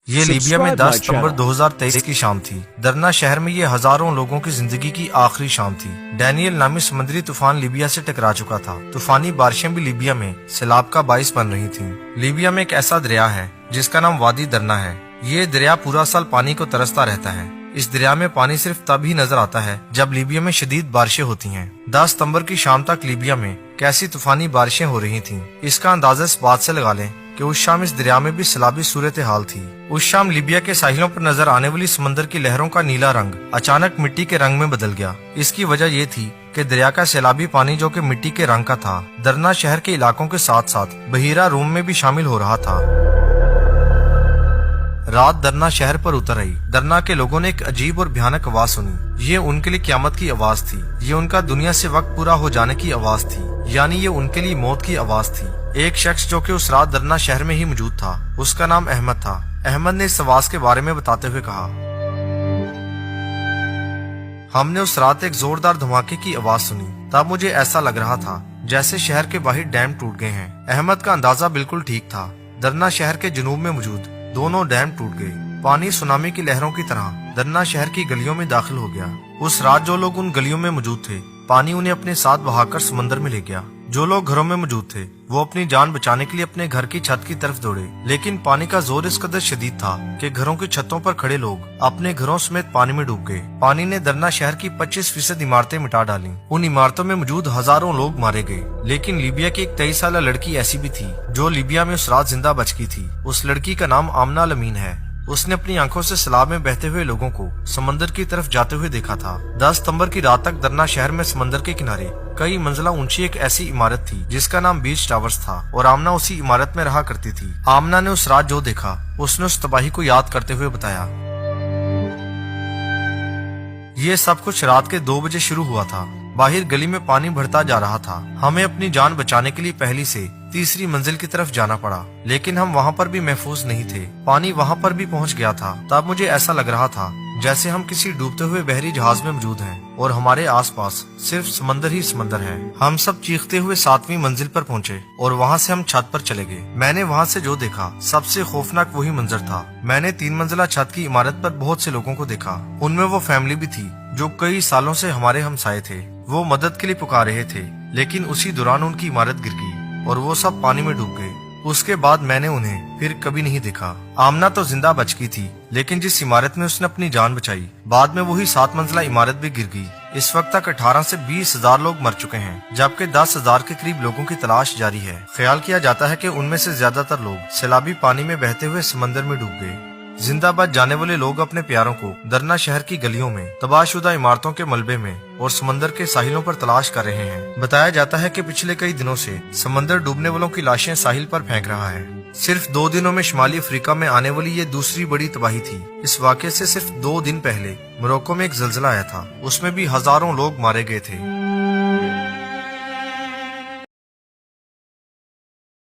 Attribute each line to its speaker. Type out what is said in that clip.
Speaker 1: ये लीबिया में 10 सितंबर 2023 की शाम थी। दरना शहर में ये हजारों लोगों की जिंदगी की आखिरी शाम थी। डैनियल नामी समुद्री तूफान लीबिया से टकरा चुका था। तूफानी बारिशें भी लीबिया में सैलाब का बाइस बन रही थीं। लीबिया में एक ऐसा दरिया है जिसका नाम वादी दरना है। ये दरिया पूरा साल पानी को तरसता रहता है। इस दरिया में पानी सिर्फ तब ही नजर आता है जब लीबिया में शदीद बारिशें होती हैं। 10 सितंबर की शाम तक लीबिया में कैसी तूफानी बारिशें हो रही थीं, इसका अंदाजा इस बात से लगा लें कि उस शाम इस दरिया में भी सैलाबी सूरत हाल थी। उस शाम लीबिया के साहिलों पर नजर आने वाली समंदर की लहरों का नीला रंग अचानक मिट्टी के रंग में बदल गया। इसकी वजह ये थी कि दरिया का सैलाबी पानी जो कि मिट्टी के रंग का था, दरना शहर के इलाकों के साथ साथ बहीरा रूम में भी शामिल हो रहा था। रात दरना शहर पर उतर आई। दरना के लोगों ने एक अजीब और भयानक आवाज सुनी। ये उनके लिए क्यामत की आवाज थी। ये उनका दुनिया से वक्त पूरा हो जाने की आवाज थी, यानी ये उनके लिए मौत की आवाज थी। एक शख्स जो कि उस रात दरना शहर में ही मौजूद था, उसका नाम अहमद था। अहमद ने इस आवाज के बारे में बताते हुए कहा, हमने उस रात एक जोरदार धमाके की आवाज सुनी। तब मुझे ऐसा लग रहा था जैसे शहर के बाहर डैम टूट गए हैं। अहमद का अंदाजा बिल्कुल ठीक था। दरना शहर के जुनूब में मौजूद दोनों डैम टूट गए। पानी सुनामी की लहरों की तरह दरना शहर की गलियों में दाखिल हो गया। उस रात जो लोग उन गलियों में मौजूद थे, पानी उन्हें अपने साथ बहाकर समंदर में ले गया। जो लोग घरों में मौजूद थे वो अपनी जान बचाने के लिए अपने घर की छत की तरफ दौड़े, लेकिन पानी का जोर इस कदर शदीद था कि घरों की छतों पर खड़े लोग अपने घरों समेत पानी में डूब गए। पानी ने दरना शहर की 25% इमारतें मिटा डाली। उन इमारतों में मौजूद हजारों लोग मारे गए, लेकिन लीबिया की एक 23 साल लड़की ऐसी भी थी जो लीबिया में उस रात जिंदा बच गई थी। उस लड़की का नाम आमना अल अमीन है। उसने अपनी आंखों से सैलाब में बहते हुए लोगों को समंदर की तरफ जाते हुए देखा था। 10 सितंबर की रात तक दरना शहर में समंदर के किनारे कई मंजिला ऊंची एक ऐसी इमारत थी जिसका नाम बीच टावर्स था और आमना उसी इमारत में रहा करती थी। आमना ने उस रात जो देखा उसने उस तबाही को याद करते हुए बताया, ये सब कुछ रात के 2 बजे शुरू हुआ था। बाहर गली में पानी बढ़ता जा रहा था। हमें अपनी जान बचाने के लिए पहली से तीसरी मंजिल की तरफ जाना पड़ा, लेकिन हम वहाँ पर भी महफूज नहीं थे। पानी वहाँ पर भी पहुँच गया था। तब मुझे ऐसा लग रहा था जैसे हम किसी डूबते हुए बहरी जहाज में मौजूद हैं और हमारे आसपास सिर्फ समंदर ही समंदर है। हम सब चीखते हुए 7वीं मंजिल पर पहुँचे और वहाँ से हम छत पर चले गए। मैंने वहाँ से जो देखा सबसे खौफनाक वही मंजर था। मैंने 3 मंजिला छत की इमारत पर बहुत से लोगों को देखा। उनमें वो फैमिली भी थी जो कई सालों से हमारे हमसाये थे। वो मदद के लिए पुकार रहे थे, लेकिन उसी दौरान उनकी इमारत गिर गई और वो सब पानी में डूब गए। उसके बाद मैंने उन्हें फिर कभी नहीं देखा। आमना तो जिंदा बच गई थी, लेकिन जिस इमारत में उसने अपनी जान बचाई, बाद में वही 7 मंजिला इमारत भी गिर गई। इस वक्त तक 18 से 20 हजार लोग मर चुके हैं, जबकि 10 हजार के करीब लोगों की तलाश जारी है। ख्याल किया जाता है कि उनमें से ज्यादातर लोग सैलाबी पानी में बहते हुए समंदर में डूब गए। जिंदा बच जाने वाले लोग अपने प्यारों को दरना शहर की गलियों में, तबाहशुदा इमारतों के मलबे में और समंदर के साहिलों पर तलाश कर रहे हैं। बताया जाता है कि पिछले कई दिनों से समंदर डूबने वालों की लाशें साहिल पर फेंक रहा है। सिर्फ 2 दिनों में शुमाली अफ्रीका में आने वाली ये दूसरी बड़ी तबाही थी। इस वाक़े से सिर्फ 2 दिन पहले मोरक्को में एक ज़ल्ज़ला आया था, उसमें भी हजारों लोग मारे गए थे।